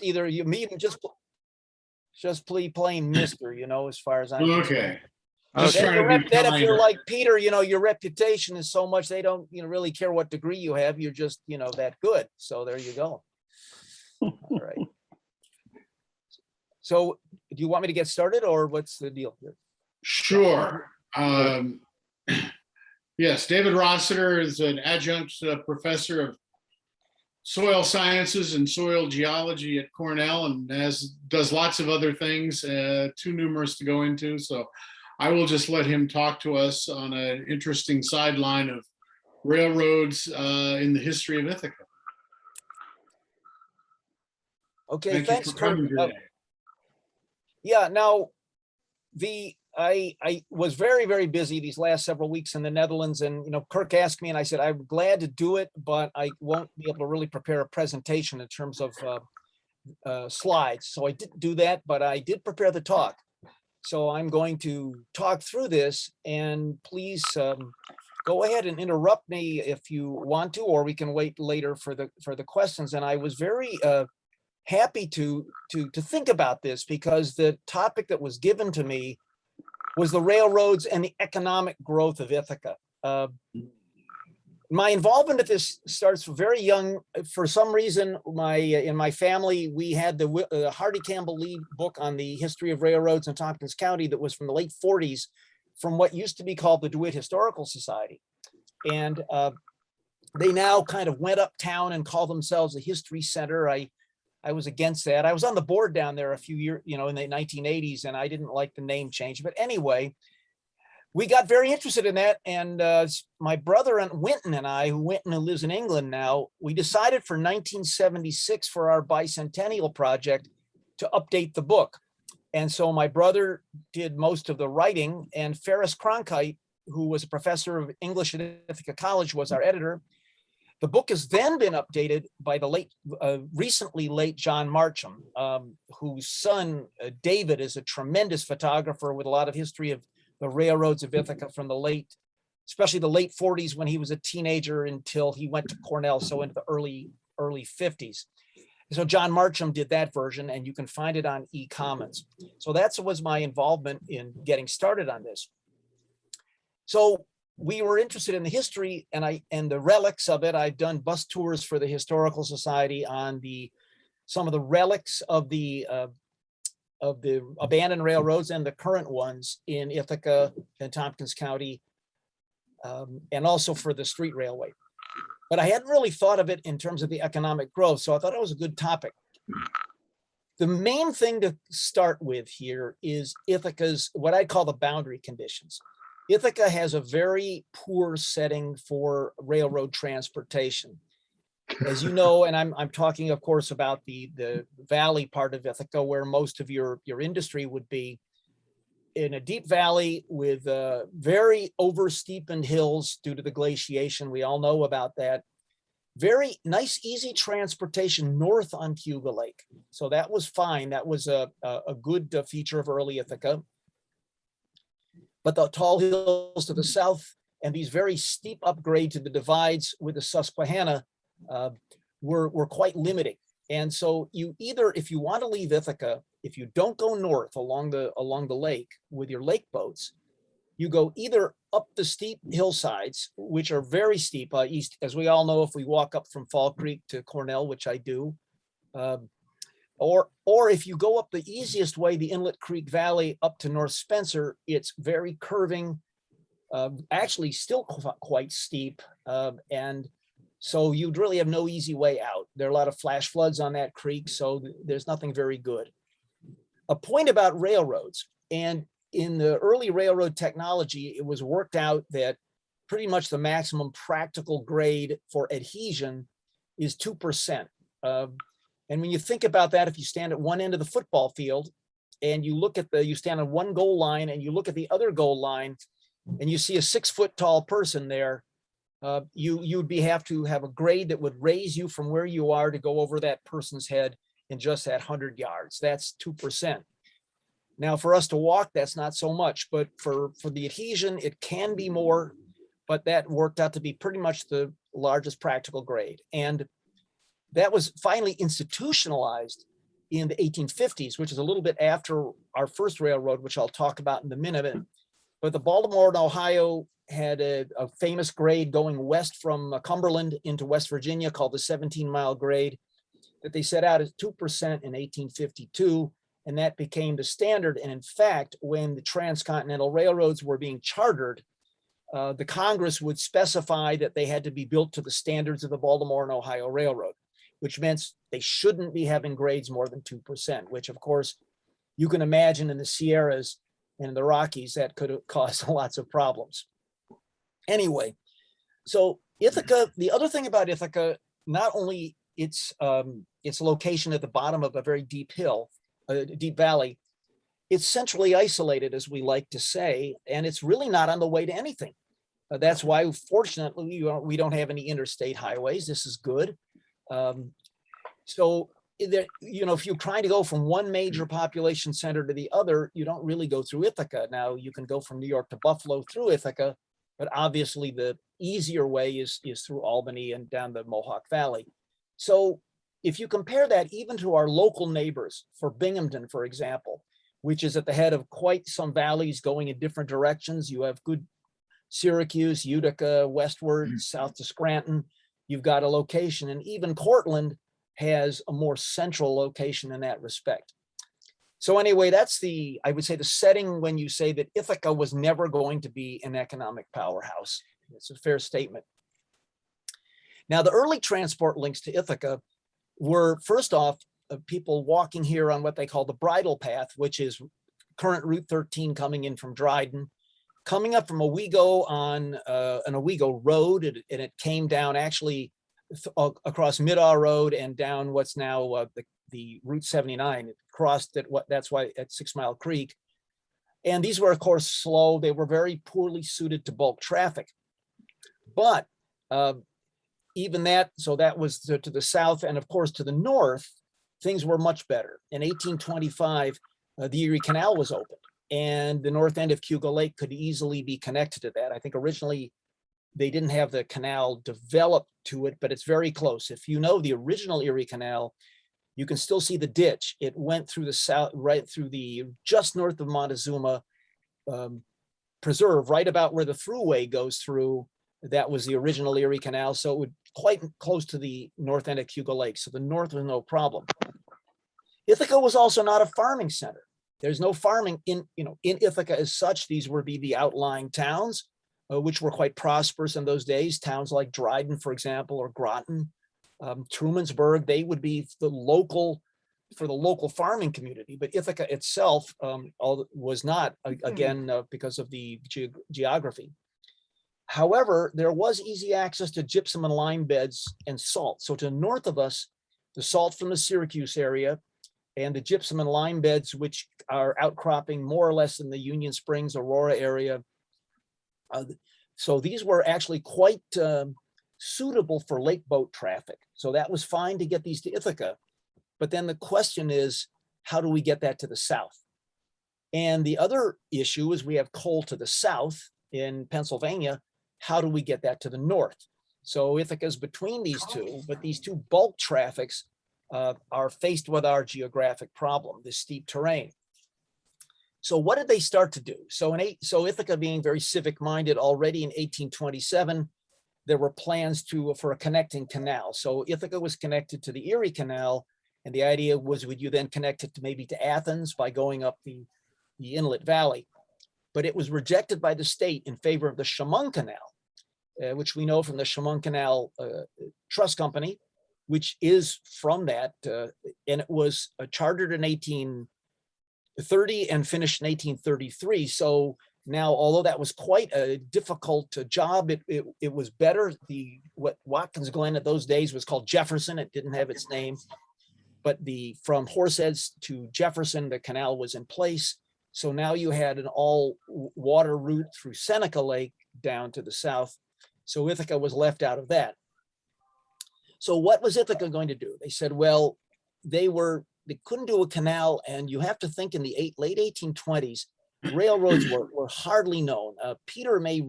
either you meet him just plain Mister, as far as I'm concerned. Okay. Just Then, trying to be then if you're kind. like Peter, your reputation is so much they don't really care what degree you have. You're just that good. So there you go. All right. So do you want me to get started, or what's the deal here? Sure. Yes, David Rossiter is an adjunct professor of soil sciences and soil geology at Cornell, and does lots of other things, too numerous to go into. So I will just let him talk to us on an interesting sideline of railroads in the history of Ithaca. Okay, thanks, Kurt. Today. Yeah, now I was very, very busy these last several weeks in the Netherlands, and Kirk asked me, and I said I'm glad to do it, but I won't be able to really prepare a presentation in terms of slides. So I didn't do that, but I did prepare the talk. So I'm going to talk through this, and please go ahead and interrupt me if you want to, or we can wait later for the questions. And I was very happy to think about this, because the topic that was given to me was the railroads and the economic growth of Ithaca. My involvement at this starts very young. For some reason, in my family, we had the Hardy Campbell Lee book on the history of railroads in Tompkins County that was from the late 40s, from what used to be called the DeWitt Historical Society. And they now kind of went uptown and called themselves a history center. I was against that. I was on the board down there a few years, in the 1980s, and I didn't like the name change. But anyway, we got very interested in that. And my brother Winton and I, who lives in England now, we decided for 1976 for our bicentennial project to update the book. And so my brother did most of the writing, and Ferris Cronkite, who was a professor of English at Ithaca College, was our editor. The book has then been updated by the recently late John Marcham, whose son, David, is a tremendous photographer with a lot of history of the railroads of Ithaca from especially the late 40s, when he was a teenager until he went to Cornell, so into the early 50s. So John Marcham did that version, and you can find it on eCommons. So that was my involvement in getting started on this. So we were interested in the history and the relics of it. I've done bus tours for the Historical Society on some of the relics of the abandoned railroads and the current ones in Ithaca and Tompkins County, and also for the street railway. But I hadn't really thought of it in terms of the economic growth, so I thought it was a good topic. The main thing to start with here is Ithaca's, what I call the boundary conditions. Ithaca has a very poor setting for railroad transportation. As you know, and I'm talking, of course, about the valley part of Ithaca, where most of your industry would be, in a deep valley with very oversteepened hills due to the glaciation. We all know about that. Very nice, easy transportation north on Cayuga Lake. So that was fine. That was a good feature of early Ithaca. But the tall hills to the south and these very steep upgrade to the divides with the Susquehanna were quite limiting. And so you either, if you want to leave Ithaca, if you don't go north along the lake with your lake boats, you go either up the steep hillsides, which are very steep east, as we all know, if we walk up from Fall Creek to Cornell, which I do, or if you go up the easiest way, the Inlet Creek Valley up to North Spencer, it's very curving, actually still quite steep. And so you'd really have no easy way out. There are a lot of flash floods on that creek, so there's nothing very good. A point about railroads, and in the early railroad technology, it was worked out that pretty much the maximum practical grade for adhesion is 2%. And when you think about that, if you stand at one end of the football field and you stand on one goal line and you look at the other goal line and you see a 6 foot tall person there, you'd have to have a grade that would raise you from where you are to go over that person's head in just that 100 yards. That's 2%. Now, for us to walk, that's not so much, but for the adhesion, it can be more, but that worked out to be pretty much the largest practical grade. And that was finally institutionalized in the 1850s, which is a little bit after our first railroad, which I'll talk about in a minute. But the Baltimore and Ohio had a famous grade going west from Cumberland into West Virginia called the 17-mile grade that they set out as 2% in 1852. And that became the standard. And in fact, when the transcontinental railroads were being chartered, the Congress would specify that they had to be built to the standards of the Baltimore and Ohio Railroad, which meant they shouldn't be having grades more than 2%, which of course you can imagine in the Sierras and in the Rockies that could have caused lots of problems. Anyway, so Ithaca, the other thing about Ithaca, not only its location at the bottom of a very deep hill, a deep valley, it's centrally isolated, as we like to say, and it's really not on the way to anything. That's why, fortunately, we don't have any interstate highways. This is good. So there, if you're trying to go from one major population center to the other, you don't really go through Ithaca. Now, you can go from New York to Buffalo through Ithaca, but obviously the easier way is through Albany and down the Mohawk Valley. So if you compare that even to our local neighbors, for Binghamton, for example, which is at the head of quite some valleys going in different directions, you have good Syracuse, Utica, westward, south to Scranton, you've got a location, and even Cortland has a more central location in that respect. So anyway, that's I would say the setting when you say that Ithaca was never going to be an economic powerhouse. It's a fair statement. Now, the early transport links to Ithaca were, first off, people walking here on what they call the bridle path, which is current Route 13 coming in from Dryden, coming up from Owego on an Owego road, and it came down actually across Middaugh Road and down what's now the Route 79. It crossed that's why at 6 Mile Creek. And these were, of course, slow. They were very poorly suited to bulk traffic. But even that, so that was to the south, and of course to the north, things were much better. In 1825, the Erie Canal was opened, and the north end of Cuba Lake could easily be connected to that. I think originally they didn't have the canal developed to it, but it's very close. If you know the original Erie Canal, you can still see the ditch. It went through the south, right through just north of Montezuma Preserve, right about where the thruway goes through. That was the original Erie Canal. So it would quite close to the north end of Cuba Lake. So the north was no problem. Ithaca was also not a farming center. There's no farming in Ithaca as such. These would be the outlying towns, which were quite prosperous in those days. Towns like Dryden, for example, or Groton, Trumansburg, they would be for the local farming community. But Ithaca itself was not, again, because of the geography. However, there was easy access to gypsum and lime beds and salt. So to the north of us, the salt from the Syracuse area and the gypsum and lime beds, which are outcropping more or less in the Union Springs, Aurora area. So these were actually quite suitable for lake boat traffic. So that was fine to get these to Ithaca. But then the question is, how do we get that to the south? And the other issue is we have coal to the south in Pennsylvania. How do we get that to the north? So Ithaca is between these two, but these two bulk traffics are faced with our geographic problem, this steep terrain. So what did they start to do? So Ithaca being very civic minded, already in 1827, there were plans for a connecting canal. So Ithaca was connected to the Erie Canal, and the idea was, would you then connect it maybe to Athens by going up the Inlet Valley? But it was rejected by the state in favor of the Chemung Canal, which we know from the Chemung Canal Trust Company, which is from that, and it was chartered in 1830 and finished in 1833. So now, although that was quite a difficult job, it was better. What Watkins Glen at those days was called Jefferson. It didn't have its name, but from Horseheads to Jefferson, the canal was in place. So now you had an all water route through Seneca Lake down to the south. So Ithaca was left out of that. So what was Ithaca going to do? They said, well, they couldn't do a canal, and you have to think in the late 1820s, railroads were hardly known. Peter may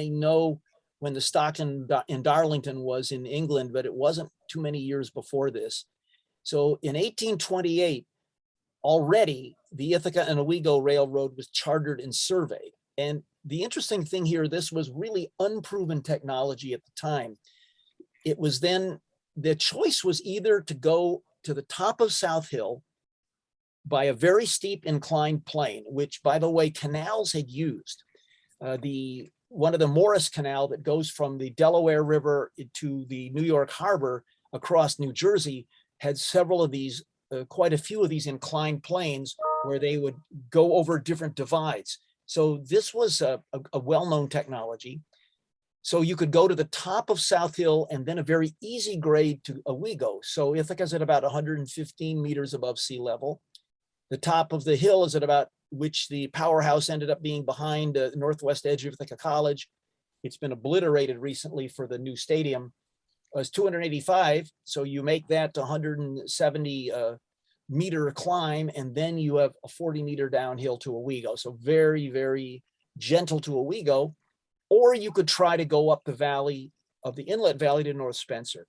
know when the Stockton in Darlington was in England, but it wasn't too many years before this. So in 1828, already the Ithaca and Owego Railroad was chartered and surveyed. And the interesting thing here, this was really unproven technology at the time. It was then, the choice was either to go to the top of South Hill by a very steep inclined plane, which, by the way, canals had used. One of the Morris Canal that goes from the Delaware River to the New York Harbor across New Jersey had several of these, quite a few of these inclined planes where they would go over different divides. So this was a well-known technology. So you could go to the top of South Hill and then a very easy grade to Owego. So Ithaca's at about 115 meters above sea level. The top of the hill is at about, which the powerhouse ended up being behind the northwest edge of Ithaca College. It's been obliterated recently for the new stadium. It's 285. So you make that 170 meter climb, and then you have a 40-meter downhill to Owego. So very, very gentle to Owego. Or you could try to go up the valley of the Inlet Valley to North Spencer.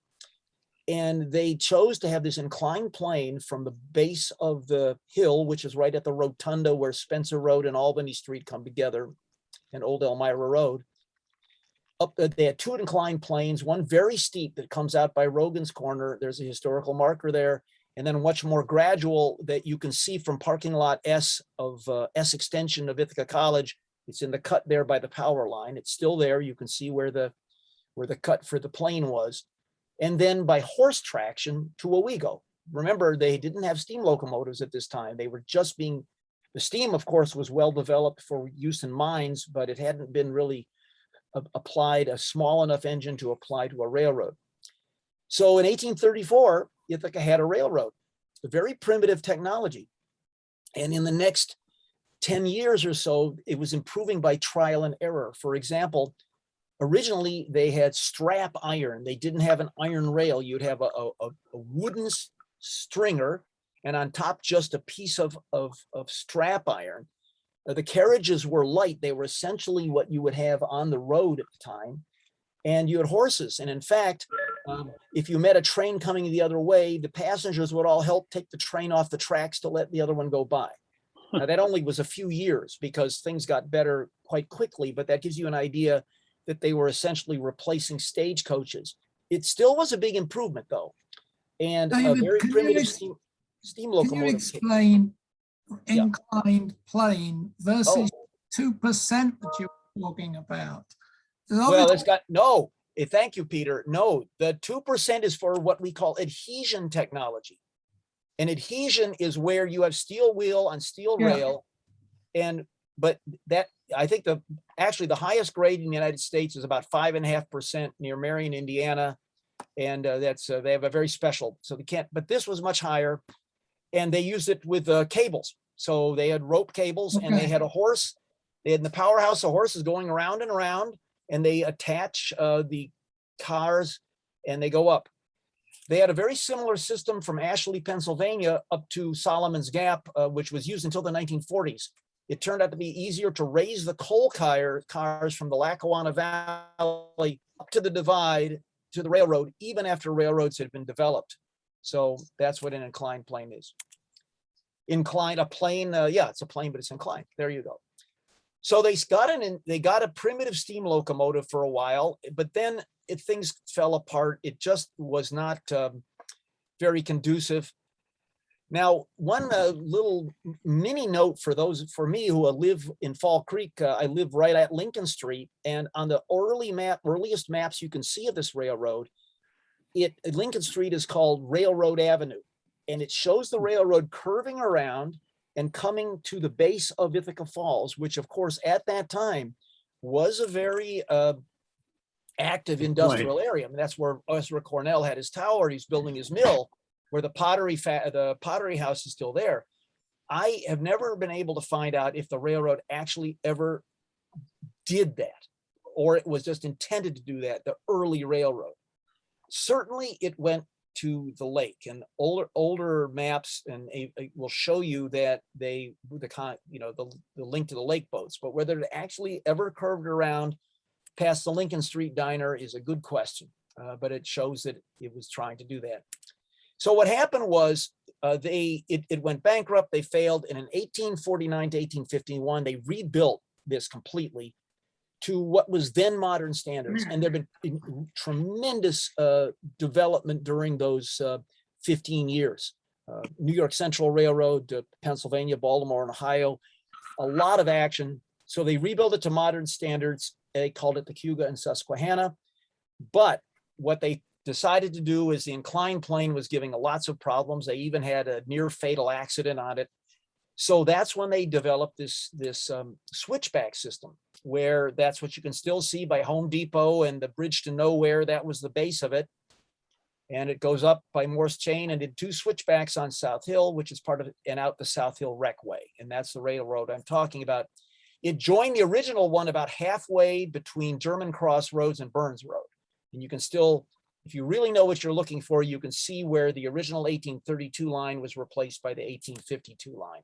And they chose to have this inclined plane from the base of the hill, which is right at the rotunda where Spencer Road and Albany Street come together, and Old Elmira Road. They had two inclined planes, one very steep that comes out by Rogan's Corner. There's a historical marker there. And then much more gradual that you can see from parking lot S of S extension of Ithaca College. It's in the cut there by the power line. It's still there. You can see where the cut for the plane was. And then by horse traction to Owego. Remember, they didn't have steam locomotives at this time. They were just being, the steam, of course, was well developed for use in mines, but it hadn't been really applied, a small enough engine to apply to a railroad. So in 1834, Ithaca had a railroad, a very primitive technology. And in the next 10 years or so, it was improving by trial and error. For example, originally they had strap iron. They didn't have an iron rail. You'd have a wooden stringer, and on top just a piece of strap iron. The carriages were light. They were essentially what you would have on the road at the time. And you had horses. And in fact, if you met a train coming the other way, the passengers would all help take the train off the tracks to let the other one go by. Now, that only was a few years because things got better quite quickly, but that gives you an idea that they were essentially replacing stagecoaches. It still was a big improvement, though. And David, a very primitive steam locomotive. Can you explain inclined plane versus 2% that you're talking about? Well, it's got, no, thank you, Peter. No, the 2% is for what we call adhesion technology. And adhesion is where you have steel wheel on steel rail. But that, I think actually the highest grade in the United States is about 5.5% near Marion, Indiana. And that's, they have a very special, so they can't, but this was much higher. And they used it with cables. So they had rope cables and they had a horse. They had in the powerhouse, a horse is going around and around, and they attach the cars and they go up. They had a very similar system from Ashley, Pennsylvania up to Solomon's Gap, which was used until the 1940s. It turned out to be easier to raise the coal cars from the Lackawanna Valley up to the divide to the railroad, even after railroads had been developed. So that's what an inclined plane is. Inclined, a plane, yeah, it's a plane, but it's inclined. There you go. So they got a primitive steam locomotive for a while, but then things fell apart. It just was not very conducive. Now, one little mini note for me who live in Fall Creek, I live right at Lincoln Street, and on the earliest maps you can see of this railroad, Lincoln Street is called Railroad Avenue, and it shows the railroad curving around and coming to the base of Ithaca Falls, which of course at that time was a very active industrial area. I mean, that's where Ezra Cornell had his tower. He's building his mill, where the pottery house is still there. I have never been able to find out if the railroad actually ever did that, or it was just intended to do that, the early railroad. Certainly it went to the lake, and older maps and will show you that the link to the lake boats, but whether it actually ever curved around past the Lincoln Street diner is a good question, but it shows that it was trying to do that. So what happened was it went bankrupt. They failed. And in 1849 to 1851, they rebuilt this completely to what was then modern standards. And there have been tremendous development during those 15 years. New York Central Railroad to Pennsylvania, Baltimore, and Ohio, a lot of action. So they rebuilt it to modern standards. They called it the Cayuga and Susquehanna. But what they decided to do is the inclined plane was giving lots of problems. They even had a near fatal accident on it. So that's when they developed this switchback system, where that's what you can still see by Home Depot and the Bridge to Nowhere. That was the base of it. And it goes up by Morse chain and did two switchbacks on South Hill, which is part of it, and out the South Hill Recway. And that's the railroad I'm talking about. It joined the original one about halfway between German Cross Roads and Burns Road. And you can still, if you really know what you're looking for, you can see where the original 1832 line was replaced by the 1852 line.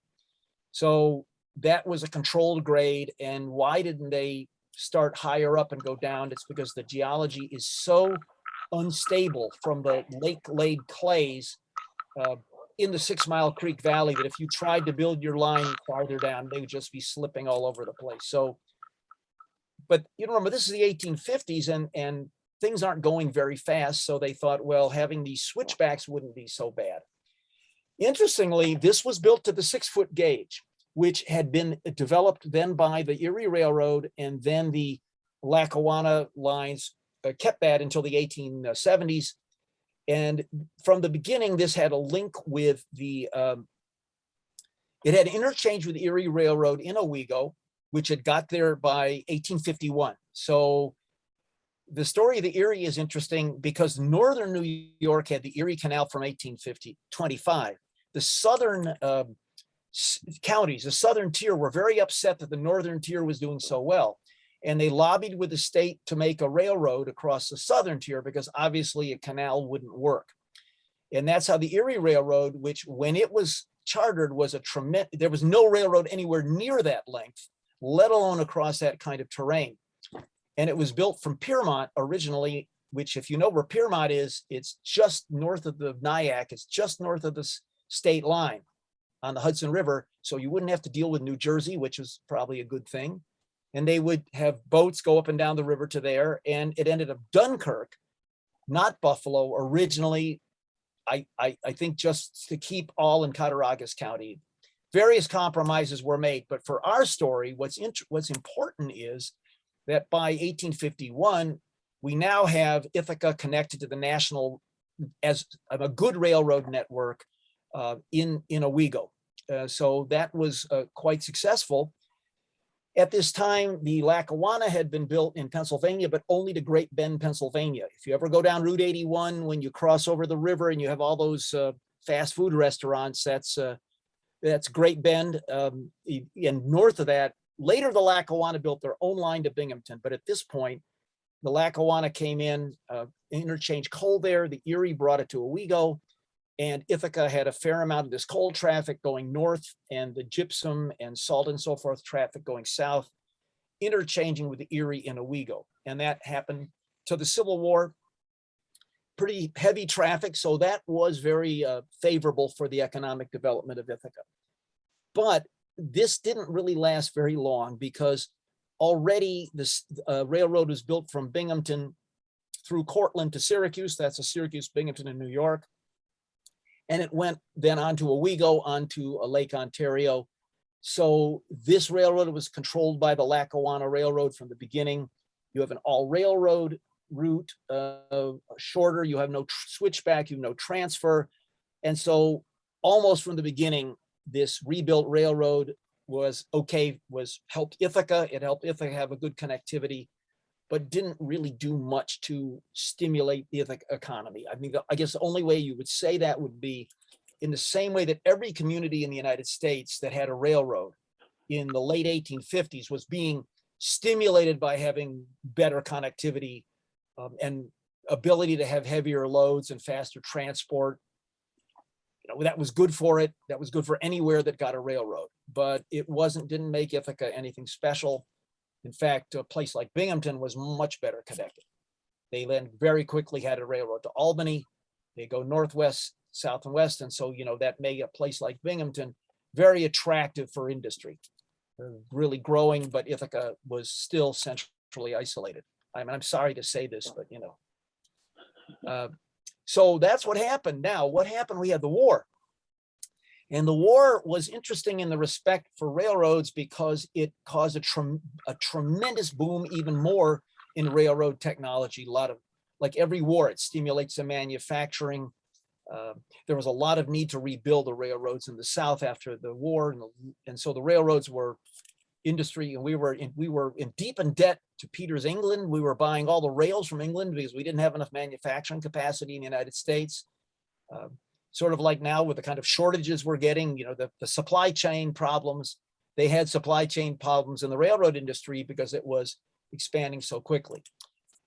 So that was a controlled grade. And why didn't they start higher up and go down? It's because the geology is so unstable from the lake-laid clays in the 6 Mile Creek Valley that if you tried to build your line farther down, they would just be slipping all over the place. So, but you remember, this is the 1850s and things aren't going very fast. So they thought, well, having these switchbacks wouldn't be so bad. Interestingly, this was built to the 6-foot gauge, which had been developed then by the Erie Railroad, and then the Lackawanna lines kept that until the 1870s. And from the beginning, this had a link with the, it had interchange with the Erie Railroad in Owego, which had got there by 1851. So the story of the Erie is interesting because northern New York had the Erie Canal from 1825. The southern counties, the southern tier, were very upset that the northern tier was doing so well. And they lobbied with the state to make a railroad across the southern tier because obviously a canal wouldn't work. And that's how the Erie Railroad, which when it was chartered was a tremendous, there was no railroad anywhere near that length, let alone across that kind of terrain. And it was built from Piermont originally, which if you know where Piermont is, it's just north of the Nyack, it's just north of the state line on the Hudson River. So you wouldn't have to deal with New Jersey, which was probably a good thing. And they would have boats go up and down the river to there. And it ended up Dunkirk, not Buffalo, originally, I think just to keep all in Cattaraugus County. Various compromises were made, but for our story, what's important is that by 1851, we now have Ithaca connected to the national as a good railroad network in Owego. So that was quite successful. At this time, the Lackawanna had been built in Pennsylvania, but only to Great Bend, Pennsylvania. If you ever go down Route 81, when you cross over the river and you have all those fast food restaurants, that's Great Bend. And north of that, later the Lackawanna built their own line to Binghamton. But at this point, the Lackawanna came in, interchanged coal there. The Erie brought it to Owego. And Ithaca had a fair amount of this coal traffic going north and the gypsum and salt and so forth traffic going south, interchanging with the Erie and Owego. And that happened to the Civil War, pretty heavy traffic. So that was very favorable for the economic development of Ithaca. But this didn't really last very long because already this railroad was built from Binghamton through Cortland to Syracuse. That's a Syracuse, Binghamton, and New York. And it went then on to Owego, onto Lake Ontario. So this railroad was controlled by the Lackawanna Railroad from the beginning. You have an all railroad route, shorter, you have no switchback, you have no transfer. And so almost from the beginning, this rebuilt railroad was okay, helped Ithaca. It helped Ithaca have a good connectivity, but didn't really do much to stimulate the Ithaca economy. I mean, I guess the only way you would say that would be in the same way that every community in the United States that had a railroad in the late 1850s was being stimulated by having better connectivity and ability to have heavier loads and faster transport. You know, that was good for it. That was good for anywhere that got a railroad, but it didn't make Ithaca anything special. In fact, a place like Binghamton was much better connected. They then very quickly had a railroad to Albany. They go northwest south and west. And so, that made a place like Binghamton very attractive for industry, really growing, but Ithaca was still centrally isolated. I mean, I'm sorry to say this, but so that's what happened. Now, what happened? We had the war. And the war was interesting in the respect for railroads because it caused a tremendous boom, even more in railroad technology. A lot of, like every war, it stimulates the manufacturing. There was a lot of need to rebuild the railroads in the South after the war. And so the railroads were industry, and we were in deep in debt to Peters, England. We were buying all the rails from England because we didn't have enough manufacturing capacity in the United States. Sort of like now with the kind of shortages we're getting, the supply chain problems. They had supply chain problems in the railroad industry because it was expanding so quickly.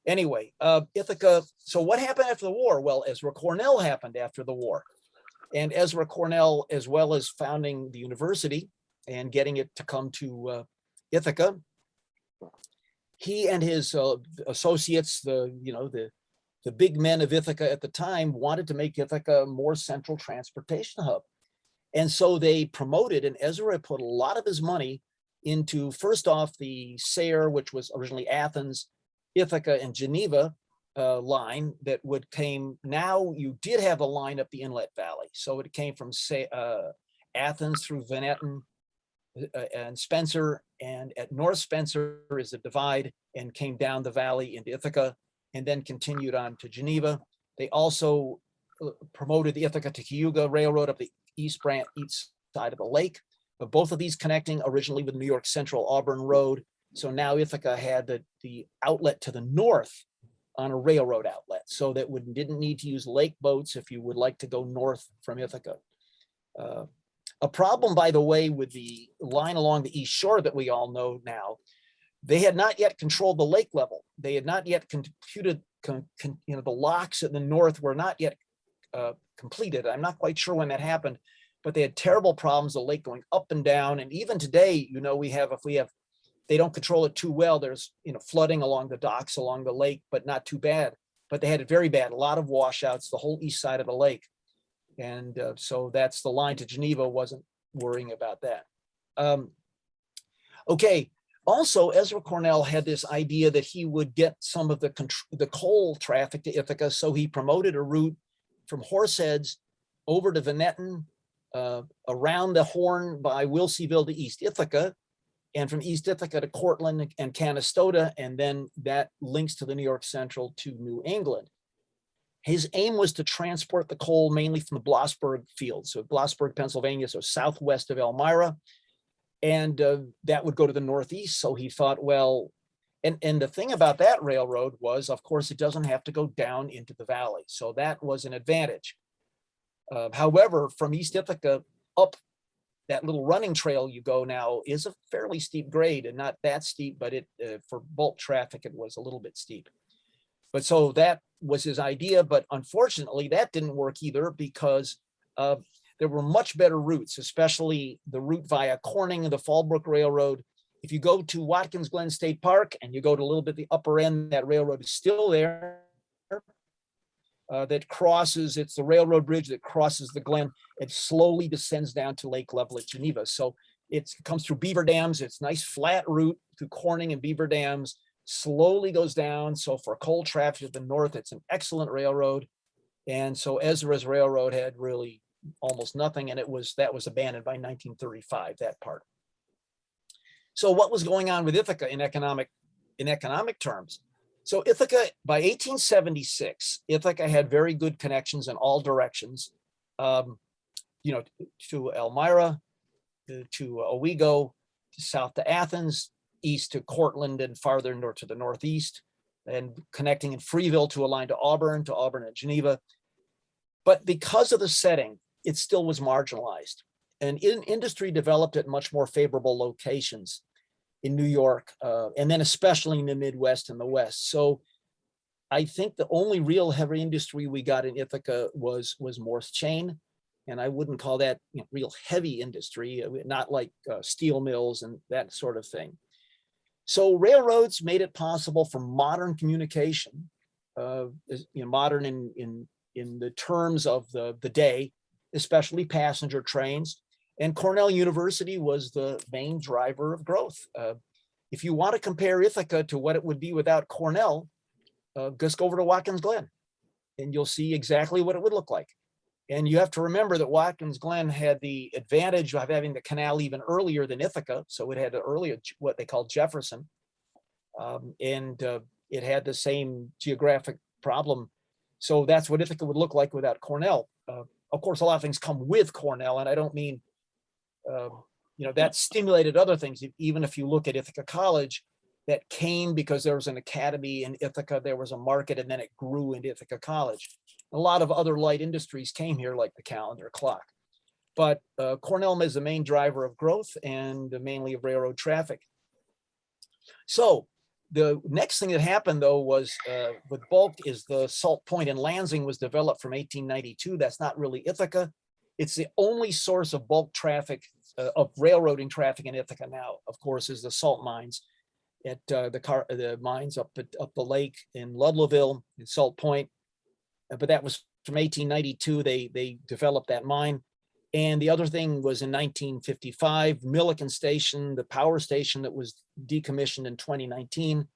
Anyway, Ithaca, so what happened after the war? Well, Ezra Cornell happened after the war. And Ezra Cornell, as well as founding the university and getting it to come to Ithaca, he and his associates, the big men of Ithaca at the time, wanted to make Ithaca a more central transportation hub. And so they promoted, and Ezra put a lot of his money into, first off, the Sayre, which was originally Athens, Ithaca, and Geneva line that came. Now you did have a line up the Inlet Valley. So it came from Athens through Venneton and Spencer, and at North Spencer is a divide, and came down the valley into Ithaca, and then continued on to Geneva. They also promoted the Ithaca to Cayuga Railroad up the east side of the lake. But both of these connecting originally with New York Central Auburn Road. So now Ithaca had the outlet to the north on a railroad outlet, so that didn't need to use lake boats if you would like to go north from Ithaca. A problem, by the way, with the line along the east shore that we all know now, they had not yet controlled the lake level. They had not yet computed, the locks in the north were not yet completed. I'm not quite sure when that happened, but they had terrible problems, the lake going up and down. And even today, if they don't control it too well, there's, flooding along the docks, along the lake, but not too bad. But they had it very bad, a lot of washouts, the whole east side of the lake. And so that's the line to Geneva, wasn't worrying about that. Okay. Also, Ezra Cornell had this idea that he would get some of the coal traffic to Ithaca. So he promoted a route from Horseheads over to Venneton, around the Horn by Wilseyville to East Ithaca, and from East Ithaca to Cortland and Canastota, and then that links to the New York Central to New England. His aim was to transport the coal mainly from the Blossburg field, so Blossburg, Pennsylvania, so southwest of Elmira. And that would go to the northeast. So he thought, well, and the thing about that railroad was, of course, it doesn't have to go down into the valley. So that was an advantage. However, from East Ithaca up that little running trail you go now is a fairly steep grade, and not that steep, but for bulk traffic, it was a little bit steep. But so that was his idea. But unfortunately, that didn't work either, because there were much better routes, especially the route via Corning and the Fallbrook Railroad. If you go to Watkins Glen State Park and you go to a little bit the upper end, that railroad is still there. That crosses, it's the railroad bridge that crosses the Glen. It slowly descends down to lake level at Geneva. So it comes through Beaver Dams. It's nice flat route through Corning and Beaver Dams, slowly goes down. So for coal traffic to the north, it's an excellent railroad. And so Ezra's railroad had really almost nothing, and that was abandoned by 1935, that part. So what was going on with Ithaca in economic terms? So Ithaca, by 1876, Ithaca had very good connections in all directions, to Elmira, to Owego, to south to Athens, east to Cortland, and farther north to the northeast, and connecting in Freeville to a line to Auburn and Geneva. But because of the setting, it still was marginalized. And industry developed at much more favorable locations in New York, and then especially in the Midwest and the West. So I think the only real heavy industry we got in Ithaca was Morse chain. And I wouldn't call that real heavy industry, not like steel mills and that sort of thing. So railroads made it possible for modern communication, modern in in the terms of the day, especially passenger trains. And Cornell University was the main driver of growth. If you want to compare Ithaca to what it would be without Cornell, just go over to Watkins Glen and you'll see exactly what it would look like. And you have to remember that Watkins Glen had the advantage of having the canal even earlier than Ithaca. So it had the earlier, what they called Jefferson. It had the same geographic problem. So that's what Ithaca would look like without Cornell. Of course, a lot of things come with Cornell, and I don't mean, that stimulated other things. Even if you look at Ithaca College, that came because there was an academy in Ithaca, there was a market, and then it grew into Ithaca College. A lot of other light industries came here, like the calendar clock. But Cornell is the main driver of growth and mainly of railroad traffic. So the next thing that happened, though, was with bulk is the Salt Point in Lansing was developed from 1892. That's not really Ithaca. It's the only source of bulk traffic, of railroading traffic in Ithaca now, of course, is the salt mines at the mines up the lake in Ludlowville and Salt Point. But that was from 1892. They developed that mine. And the other thing was in 1955, Milliken Station, the power station that was decommissioned in 2019,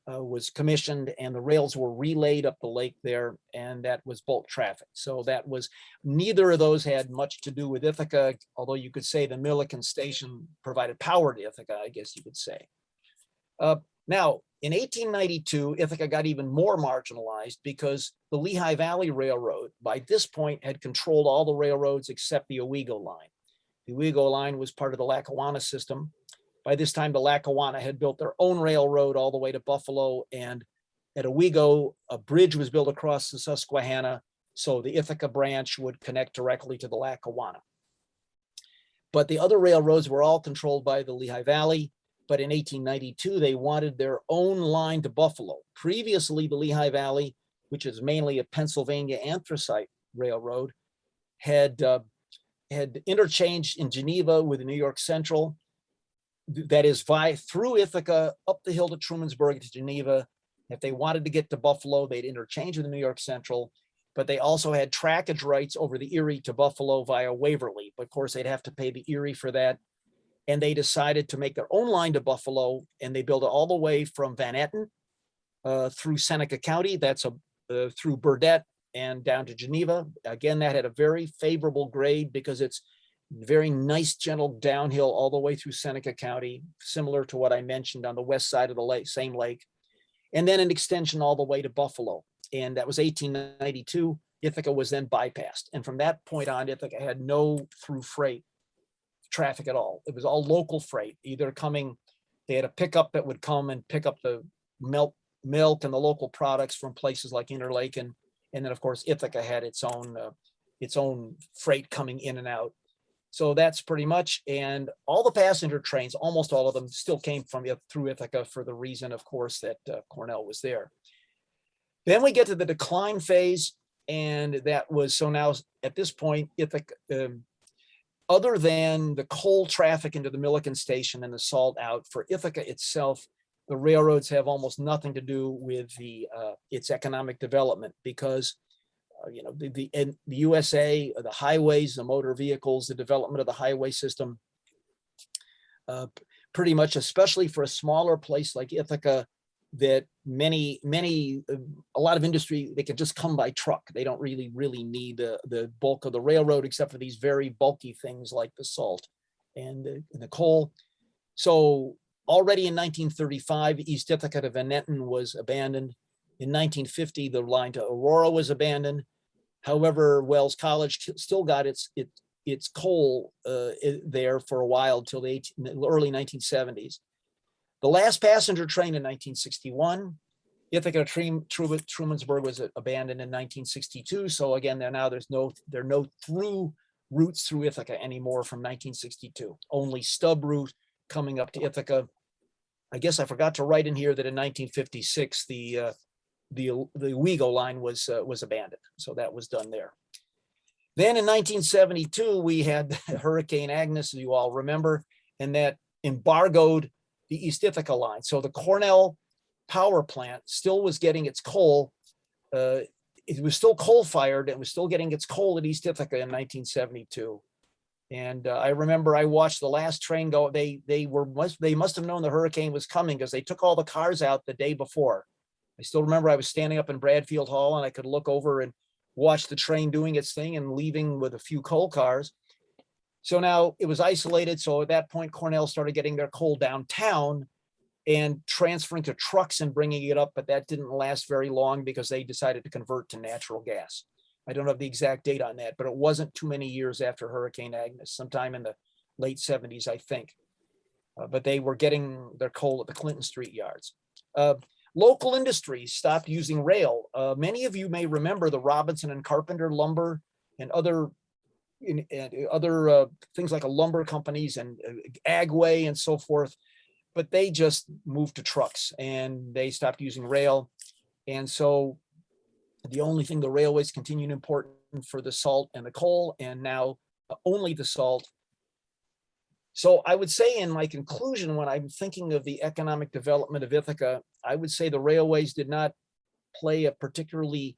was commissioned, and the rails were relayed up the lake there, and that was bulk traffic. So that was, neither of those had much to do with Ithaca, although you could say the Milliken Station provided power to Ithaca, I guess you could say. Now, in 1892, Ithaca got even more marginalized because the Lehigh Valley Railroad, by this point, had controlled all the railroads except the Owego line. The Owego line was part of the Lackawanna system. By this time, the Lackawanna had built their own railroad all the way to Buffalo, and at Owego, a bridge was built across the Susquehanna, so the Ithaca branch would connect directly to the Lackawanna. But the other railroads were all controlled by the Lehigh Valley. But in 1892, they wanted their own line to Buffalo. Previously, the Lehigh Valley, which is mainly a Pennsylvania anthracite railroad, had interchanged in Geneva with the New York Central. That is through Ithaca, up the hill to Trumansburg to Geneva. If they wanted to get to Buffalo, they'd interchange with the New York Central. But they also had trackage rights over the Erie to Buffalo via Waverly. But of course, they'd have to pay the Erie for that. And they decided to make their own line to Buffalo, and they built it all the way from Van Etten through Seneca County. That's through Burdett and down to Geneva. Again, that had a very favorable grade because it's very nice, gentle downhill all the way through Seneca County, similar to what I mentioned on the west side of the lake, same lake. And then an extension all the way to Buffalo. And that was 1892. Ithaca was then bypassed. And from that point on, Ithaca had no through freight traffic at all. It was all local freight, either coming, they had a pickup that would come and pick up the milk and the local products from places like Interlake. And then of course, Ithaca had its own freight coming in and out. So that's pretty much, and all the passenger trains, almost all of them still came through Ithaca for the reason, of course, that Cornell was there. Then we get to the decline phase. And that was, so now at this point, Ithaca, other than the coal traffic into the Milliken Station and the salt out, for Ithaca itself, the railroads have almost nothing to do with its economic development because, the USA, the highways, the motor vehicles, the development of the highway system, pretty much, especially for a smaller place like Ithaca, that a lot of industry, they could just come by truck. They don't really need the bulk of the railroad, except for these very bulky things like the salt and the coal. So already in 1935, East Ithaca to Van Etten was abandoned. In 1950, the line to Aurora was abandoned. However, Wells College still got its coal there for a while till the early 1970s. The last passenger train in 1961, Ithaca Trumansburg was abandoned in 1962. So again, there are no through routes through Ithaca anymore from 1962. Only stub route coming up to Ithaca. I guess I forgot to write in here that in 1956 the Owego line was abandoned. So that was done there. Then in 1972 we had Hurricane Agnes, as you all remember, and that embargoed the East Ithaca line. So the Cornell power plant still was getting its coal it was still coal fired. It was still getting its coal at East Ithaca in 1972. And I remember I watched the last train go. They must have known the hurricane was coming because they took all the cars out the day before. I still remember I was standing up in Bradfield Hall and I could look over and watch the train doing its thing and leaving with a few coal cars. So now it was isolated. So at that point, Cornell started getting their coal downtown and transferring to trucks and bringing it up, but that didn't last very long because they decided to convert to natural gas. I don't have the exact date on that, but it wasn't too many years after Hurricane Agnes, sometime in the late 70s, I think. But they were getting their coal at the Clinton Street yards. Local industries stopped using rail. Many of you may remember the Robinson and Carpenter lumber and other things like a lumber companies and Agway and so forth, but they just moved to trucks and they stopped using rail. And so the only thing the railways continued important for the salt and the coal, and now only the salt. So I would say in my conclusion, when I'm thinking of the economic development of Ithaca, I would say the railways did not play a particularly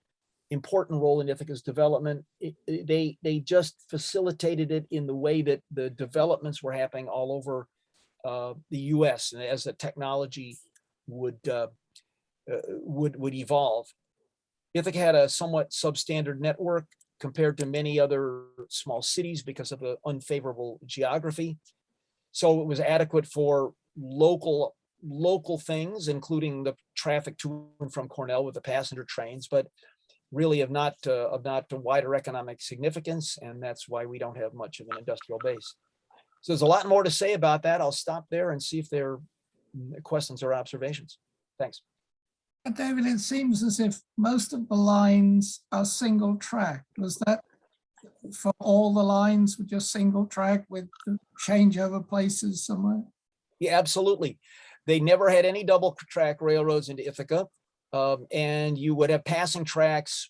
important role in Ithaca's development. They just facilitated it in the way that the developments were happening all over the US, and as the technology would evolve. Ithaca had a somewhat substandard network compared to many other small cities because of the unfavorable geography. So it was adequate for local things, including the traffic to and from Cornell with the passenger trains, but really of not wider economic significance. And that's why we don't have much of an industrial base. So there's a lot more to say about that. I'll stop there and see if there are questions or observations. Thanks. David, it seems as if most of the lines are single track. Was that for all the lines were just single track with changeover places somewhere? Yeah, absolutely. They never had any double track railroads into Ithaca. And you would have passing tracks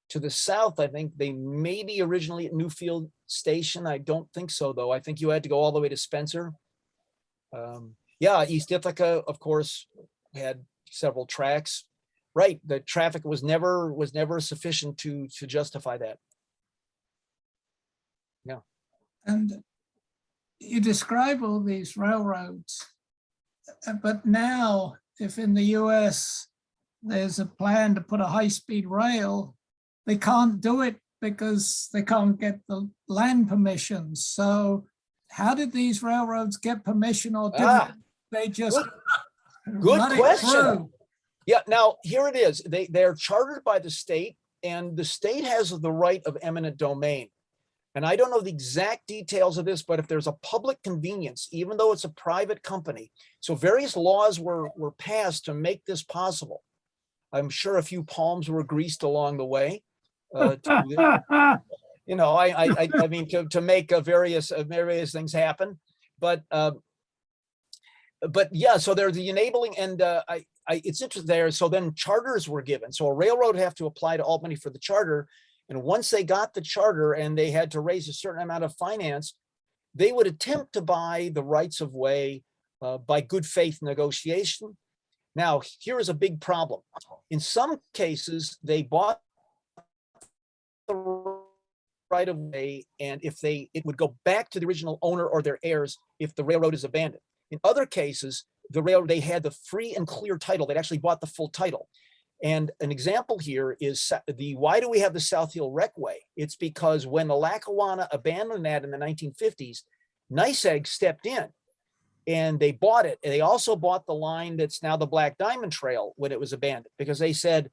to the south. I think they maybe originally at Newfield Station. I don't think so, though. I think you had to go all the way to Spencer. Yeah, East Ithaca, of course, had several tracks. Right, the traffic was never sufficient to justify that. Yeah. And you describe all these railroads, but now if in the US there's a plan to put a high-speed rail, they can't do it because they can't get the land permissions. So how did these railroads get permission, or didn't they just Good run it question. through? Yeah, now here it is. They're chartered by the state, and the state has the right of eminent domain. And I don't know the exact details of this, but if there's a public convenience, even though it's a private company, so various laws were passed to make this possible. I'm sure a few palms were greased along the way. You know, I mean, to make various things happen, but yeah. So there's the enabling, and it's interesting there. So then charters were given. So a railroad have to apply to Albany for the charter, and once they got the charter and they had to raise a certain amount of finance, they would attempt to buy the rights of way by good faith negotiation. Now, here is a big problem. In some cases, they bought the right of way, and it would go back to the original owner or their heirs if the railroad is abandoned. In other cases, the railroad, they had the free and clear title. They'd actually bought the full title. And an example here is why do we have the South Hill Recway? It's because when the Lackawanna abandoned that in the 1950s, NYSEG stepped in and they bought it. And they also bought the line that's now the Black Diamond Trail when it was abandoned, because they said,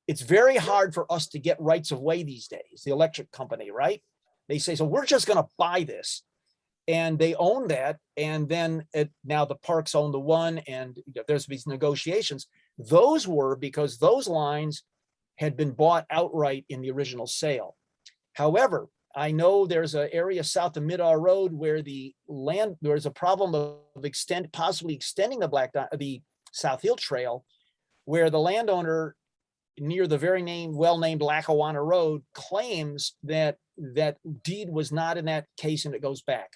it's very hard for us to get rights of way these days, the electric company, right? They say, so we're just going to buy this. And they own that. And then now the parks own the one, and there's these negotiations. Those were because those lines had been bought outright in the original sale. However, I know there's an area south of Midar Road where there's a problem of possibly extending the South Hill Trail, where the landowner near the very well-named Lackawanna Road claims that that deed was not in that case, and it goes back.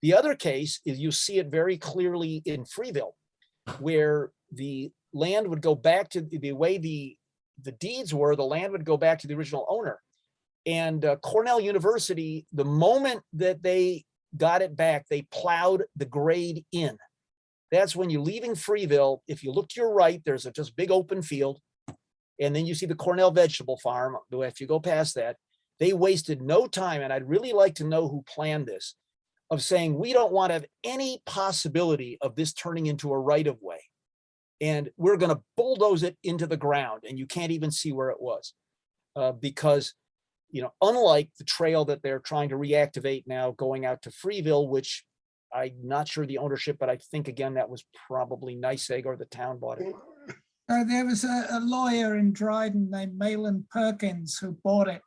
The other case is you see it very clearly in Freeville, where the land would go back to the way the the deeds were, the land would go back to the original owner. And Cornell University, the moment that they got it back, they plowed the grade in. That's when you're leaving Freeville. If you look to your right, there's a just big open field. And then you see the Cornell vegetable farm. If you go past that, they wasted no time. And I'd really like to know who planned this, of saying, we don't want to have any possibility of this turning into a right of way. And we're going to bulldoze it into the ground. And you can't even see where it was because, you know, unlike the trail that they're trying to reactivate now going out to Freeville, which I'm not sure the ownership, but I think, again, that was probably NYSEG or the town bought it. There was a lawyer in Dryden named Malin Perkins who bought it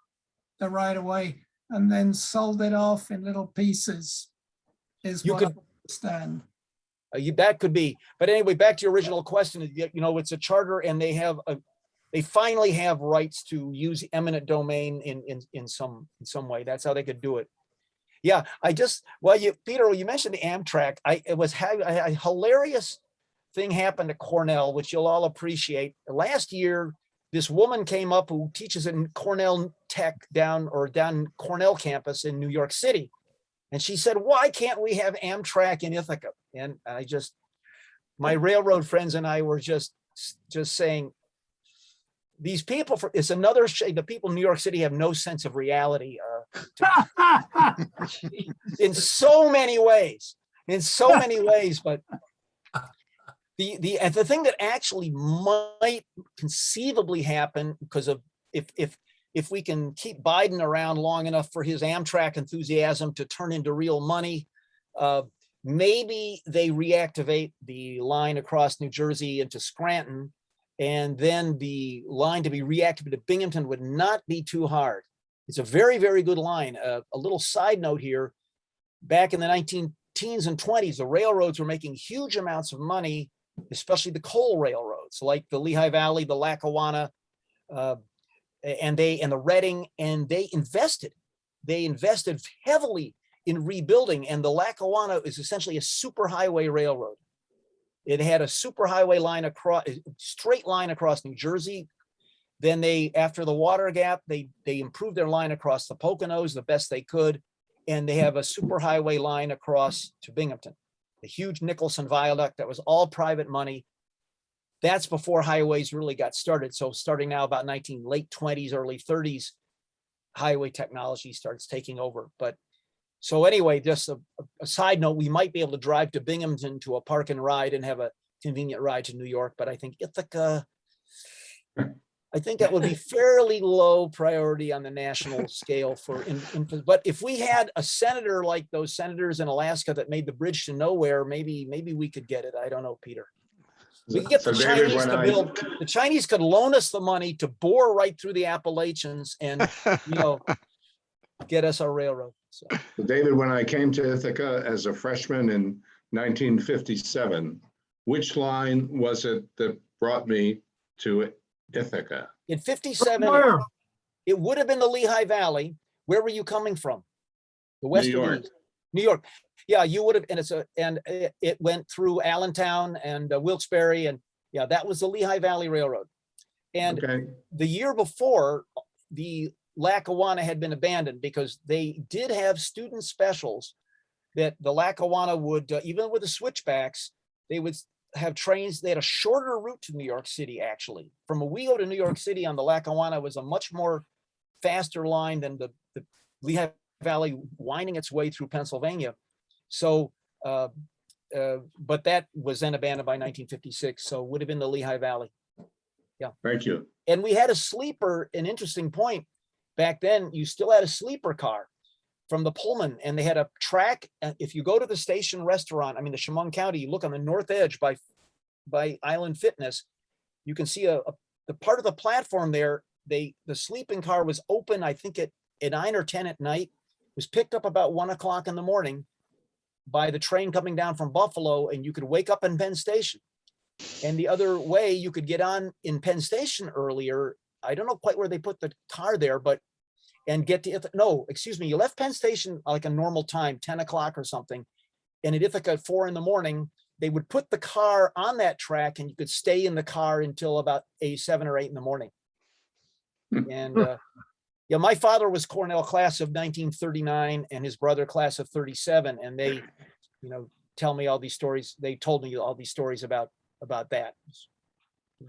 the right away and then sold it off in little pieces, is You what I could- understand. That could be. But anyway, back to your original question, you know, it's a charter and they finally have rights to use eminent domain in some way. That's how they could do it. Yeah, Peter, you mentioned the Amtrak. A hilarious thing happened at Cornell, which you'll all appreciate. Last year, this woman came up who teaches in Cornell Tech down Cornell campus in New York City. And she said, why can't we have Amtrak in Ithaca? And my railroad friends and I were just saying, these people, it's another shade. The people in New York City have no sense of reality in so many ways, but the thing that actually might conceivably happen, because of if we can keep Biden around long enough for his Amtrak enthusiasm to turn into real money, maybe they reactivate the line across New Jersey into Scranton, and then the line to be reactivated to Binghamton would not be too hard. It's a very, very good line. A little side note here, back in the 1910s and 20s, the railroads were making huge amounts of money, especially the coal railroads, like the Lehigh Valley, the Lackawanna, and the Reading, and they invested heavily in rebuilding. And the Lackawanna is essentially a superhighway railroad. It had a superhighway line across, straight line across New Jersey. Then after the water gap, they improved their line across the Poconos the best they could. And they have a superhighway line across to Binghamton, the huge Nicholson Viaduct that was all private money. That's before highways really got started. So starting now about late 20s, early 30s, highway technology starts taking over. But so anyway, just a side note, we might be able to drive to Binghamton to a park and ride and have a convenient ride to New York. But I think Ithaca, that would be fairly low priority on the national scale but if we had a senator like those senators in Alaska that made the bridge to nowhere, maybe we could get it. I don't know, Peter. We could get the Chinese to build. The Chinese could loan us the money to bore right through the Appalachians and, get us our railroad. So. David, when I came to Ithaca as a freshman in 1957, which line was it that brought me to Ithaca? In 57, it would have been the Lehigh Valley. Where were you coming from? The west New or the York. east? New York. Yeah, you would have, and it went through Allentown and Wilkes-Barre, and yeah, that was the Lehigh Valley Railroad. And the year before, the Lackawanna had been abandoned because they did have student specials that the Lackawanna would, even with the switchbacks, they would have trains. They had a shorter route to New York City, actually. From Owego to New York City on the Lackawanna was a much more faster line than the Lehigh Valley winding its way through Pennsylvania. So, but that was then abandoned by 1956. So it would have been the Lehigh Valley. Yeah. Thank you. And we had a sleeper, an interesting point. Back then, you still had a sleeper car from the Pullman, and they had a track. If you go to the station restaurant, the Chemung County, you look on the north edge by Island Fitness, you can see the part of the platform there. The sleeping car was open, I think at 9 or 10 at night, was picked up about 1 o'clock in the morning by the train coming down from Buffalo, and you could wake up in Penn Station. And the other way, you could get on in Penn Station earlier. I don't know quite where they put the car there, and get to Ithaca. No, excuse me. You left Penn Station like a normal time, 10 o'clock or something. And at Ithaca at 4 in the morning, they would put the car on that track and you could stay in the car until about 7 or 8 in the morning. And yeah, my father was Cornell class of 1939 and his brother class of 37. And they, tell me all these stories. They told me all these stories about that.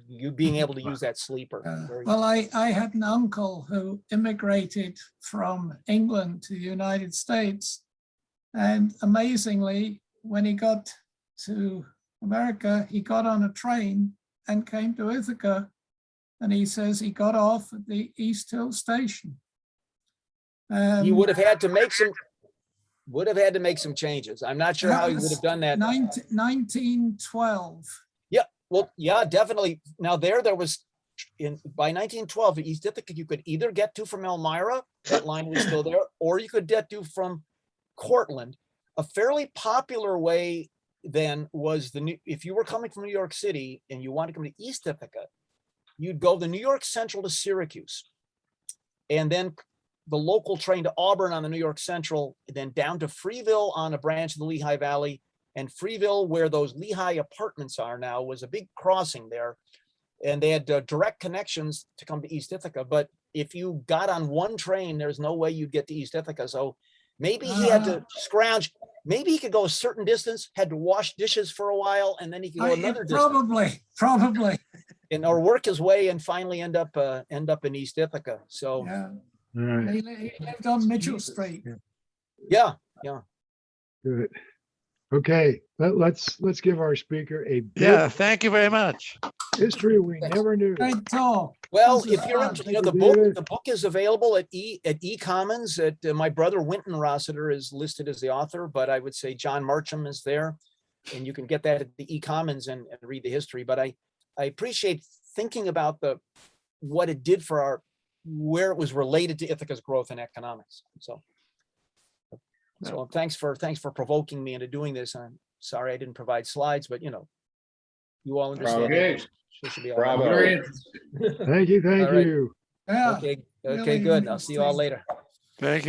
You being able to use that sleeper. Very- Well, I had an uncle who immigrated from England to the United States. And amazingly, when he got to America, he got on a train and came to Ithaca. And he says he got off at the East Hill station. He would have had to make some changes. I'm not sure how he would have done that. 1912. Yeah, well, yeah, definitely. Now there was by 1912 at East Ithaca, you could either get to from Elmira, that line was still there, or you could get to from Cortland. A fairly popular way then was if you were coming from New York City and you wanted to come to East Ithaca, you'd go the New York Central to Syracuse, and then the local train to Auburn on the New York Central, and then down to Freeville on a branch of the Lehigh Valley. And Freeville, where those Lehigh apartments are now, was a big crossing there. And they had direct connections to come to East Ithaca. But if you got on one train, there's no way you'd get to East Ithaca. So maybe he had to scrounge. Maybe he could go a certain distance, had to wash dishes for a while, and then he could go another distance. Probably. And or work his way and finally end up in East Ithaca. So Yeah. All right, He lived on Mitchell Street. yeah. good. Okay, let's give our speaker a Yeah, big thank you very much. history we never knew. Great talk. Well, This is if you're, fun. you know, Thank you, David. the book is available at eCommons. My brother Winton Rossiter is listed as the author, but I would say John Marcham is there, and you can get that at the eCommons and read the history. But I appreciate thinking about what it did for where it was related to Ithaca's growth and economics. So thanks for provoking me into doing this. I'm sorry I didn't provide slides, but you all understand. Okay. English. It should be all right. Bravo. Very interesting. Thank you, All right. you. Yeah. Okay, Really good. I'll see you all interesting. later. Thank you.